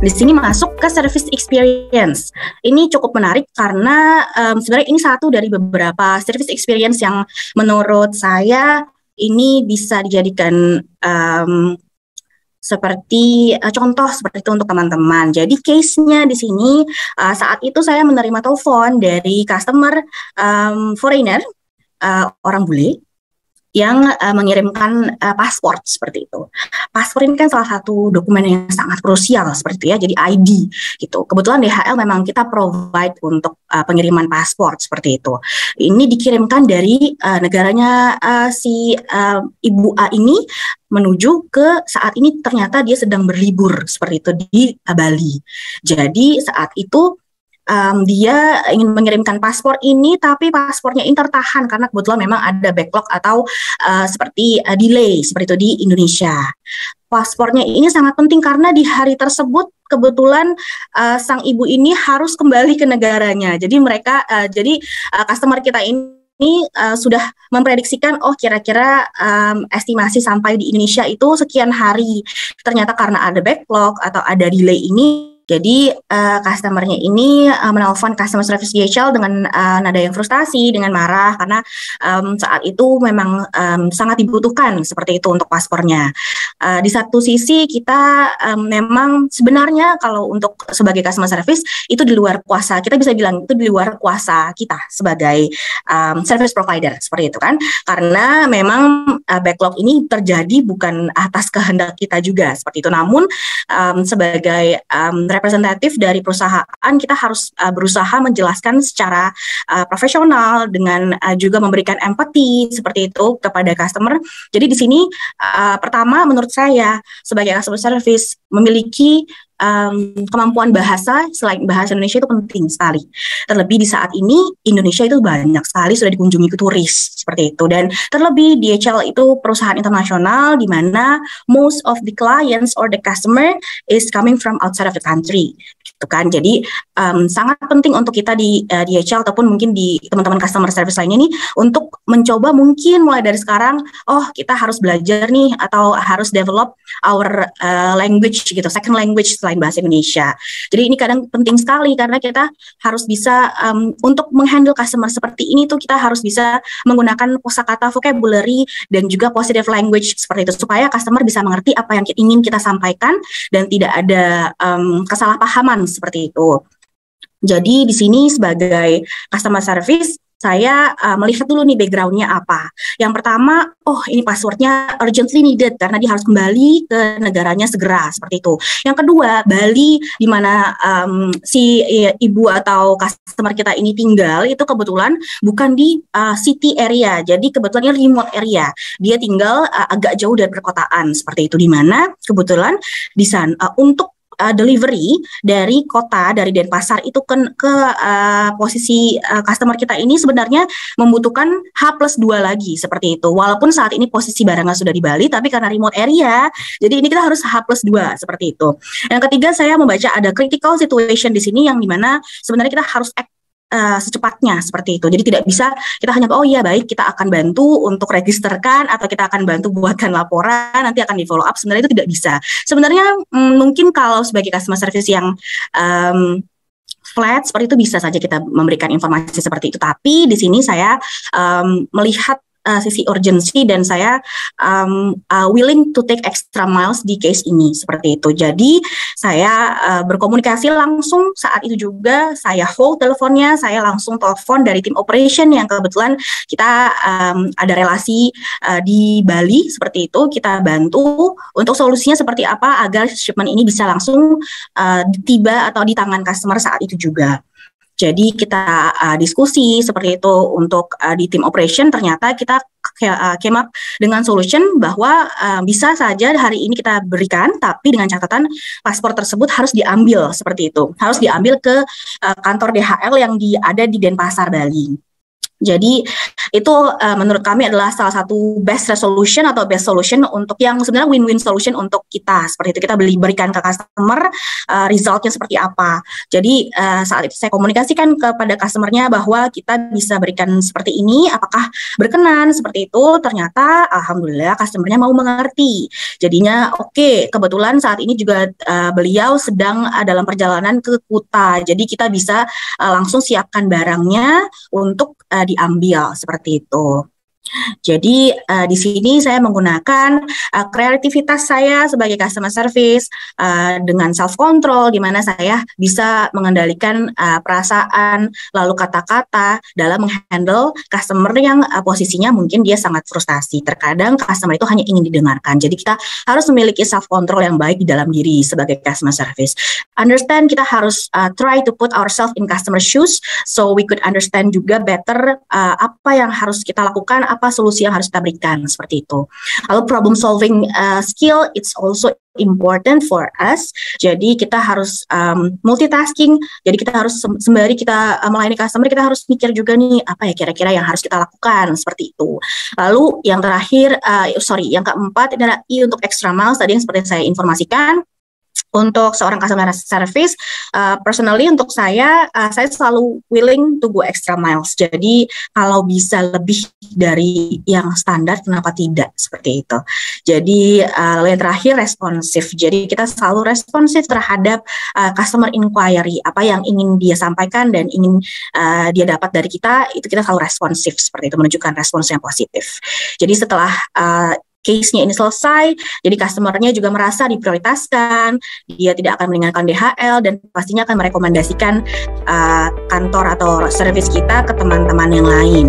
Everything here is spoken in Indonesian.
di sini masuk ke service experience. Ini cukup menarik karena sebenarnya ini satu dari beberapa service experience yang menurut saya ini bisa dijadikan seperti contoh seperti itu untuk teman-teman. Jadi case-nya di sini saat itu saya menerima telepon dari customer foreigner, orang bule yang mengirimkan paspor seperti itu. Paspor ini kan salah satu dokumen yang sangat krusial seperti itu ya, jadi ID gitu. Kebetulan DHL memang kita provide untuk pengiriman paspor seperti itu. Ini dikirimkan dari negaranya si Ibu A ini menuju ke saat ini ternyata dia sedang berlibur seperti itu di Bali. Jadi saat itu dia ingin mengirimkan paspor ini, tapi paspornya ini tertahan karena kebetulan memang ada backlog atau seperti delay seperti itu di Indonesia. Paspornya ini sangat penting karena di hari tersebut kebetulan sang ibu ini harus kembali ke negaranya. Jadi mereka, customer kita ini sudah memprediksikan, oh kira-kira estimasi sampai di Indonesia itu sekian hari. Ternyata karena ada backlog atau ada delay ini, jadi customer-nya ini menelpon customer service DHL dengan nada yang frustasi, dengan marah karena saat itu memang sangat dibutuhkan seperti itu untuk paspornya. Di satu sisi kita memang sebenarnya kalau untuk sebagai customer service itu di luar kuasa, kita bisa bilang itu di luar kuasa kita sebagai service provider seperti itu kan, karena memang backlog ini terjadi bukan atas kehendak kita juga seperti itu. Namun sebagai representatif dari perusahaan kita harus berusaha menjelaskan secara profesional dengan juga memberikan empati seperti itu kepada customer. Jadi di sini pertama menurut saya sebagai customer service memiliki kemampuan bahasa selain bahasa Indonesia itu penting sekali. Terlebih di saat ini Indonesia itu banyak sekali sudah dikunjungi ke turis seperti itu, dan terlebih DHL itu perusahaan internasional di mana most of the clients or the customer is coming from outside of the country gitu kan. Jadi sangat penting untuk kita di DHL ataupun mungkin di teman-teman customer service lainnya nih untuk mencoba mungkin mulai dari sekarang, oh kita harus belajar nih atau harus develop our language gitu, second language selain bahasa Indonesia. Jadi ini kadang penting sekali karena kita harus bisa untuk menghandle customer seperti ini tuh kita harus bisa menggunakan kosakata vocabulary dan juga positive language seperti itu supaya customer bisa mengerti apa yang ingin kita sampaikan dan tidak ada kesalahpahaman seperti itu. Jadi di sini sebagai customer service saya melihat dulu nih background-nya apa. Yang pertama, oh ini passwordnya urgently needed karena dia harus kembali ke negaranya segera seperti itu. Yang kedua, Bali di mana si ibu atau customer kita ini tinggal itu kebetulan bukan di city area, jadi kebetulan remote area. Dia tinggal agak jauh dari perkotaan seperti itu, di mana kebetulan di sana untuk delivery dari kota, dari Denpasar itu ke posisi customer kita ini sebenarnya membutuhkan H+2 lagi seperti itu. Walaupun saat ini posisi barangnya sudah di Bali, tapi karena remote area, jadi ini kita harus H+2 seperti itu. Yang ketiga, saya membaca ada critical situation di sini yang dimana sebenarnya kita harus act secepatnya seperti itu. Jadi tidak bisa kita hanya oh iya baik kita akan bantu untuk registerkan atau kita akan bantu buatkan laporan nanti akan di follow up, sebenarnya itu tidak bisa. Sebenarnya mungkin kalau sebagai customer service yang flat seperti itu bisa saja kita memberikan informasi seperti itu, tapi di sini saya melihat sisi urgency dan saya willing to take extra miles di case ini seperti itu. Jadi saya berkomunikasi langsung saat itu juga, saya hold teleponnya, saya langsung telepon dari tim operation yang kebetulan kita ada relasi di Bali seperti itu, kita bantu untuk solusinya seperti apa agar shipment ini bisa langsung tiba atau di tangan customer saat itu juga. Jadi kita diskusi seperti itu untuk di tim operation, ternyata kita came up dengan solution bahwa bisa saja hari ini kita berikan, tapi dengan catatan paspor tersebut harus diambil seperti itu, harus diambil ke kantor DHL yang ada di Denpasar, Bali. Jadi itu menurut kami adalah salah satu best resolution atau best solution untuk yang sebenarnya win-win solution untuk kita. Seperti itu kita berikan ke customer resultnya seperti apa. Jadi saat itu saya komunikasikan kepada customernya bahwa kita bisa berikan seperti ini, apakah berkenan seperti itu. Ternyata alhamdulillah customernya mau mengerti. Jadinya oke, kebetulan saat ini juga beliau sedang dalam perjalanan ke Kuta. Jadi kita bisa langsung siapkan barangnya untuk diambil seperti itu. Jadi di sini saya menggunakan kreativitas saya sebagai customer service dengan self control, di mana saya bisa mengendalikan perasaan lalu kata-kata dalam menghandle customer yang posisinya mungkin dia sangat frustasi. Terkadang customer itu hanya ingin didengarkan. Jadi kita harus memiliki self control yang baik di dalam diri sebagai customer service. Understand, kita harus try to put ourselves in customer shoes so we could understand juga better apa yang harus kita lakukan, apa solusi yang harus kita berikan, seperti itu. Lalu problem solving skill, it's also important for us. Jadi kita harus multitasking. Jadi kita harus sembari kita melayani customer, kita harus mikir juga nih apa ya kira-kira yang harus kita lakukan, seperti itu. Lalu yang terakhir, yang keempat adalah I untuk extra miles. Tadi yang seperti saya informasikan. Untuk seorang customer service, personally untuk saya selalu willing to go extra miles. Jadi kalau bisa lebih dari yang standar, kenapa tidak, seperti itu. Jadi yang terakhir responsif. Jadi kita selalu responsif terhadap customer inquiry, apa yang ingin dia sampaikan dan ingin dia dapat dari kita, itu kita selalu responsif, seperti itu, menunjukkan respons yang positif. Jadi setelah case-nya ini selesai, jadi customer-nya juga merasa diprioritaskan, dia tidak akan meninggalkan DHL, dan pastinya akan merekomendasikan kantor atau service kita ke teman-teman yang lain.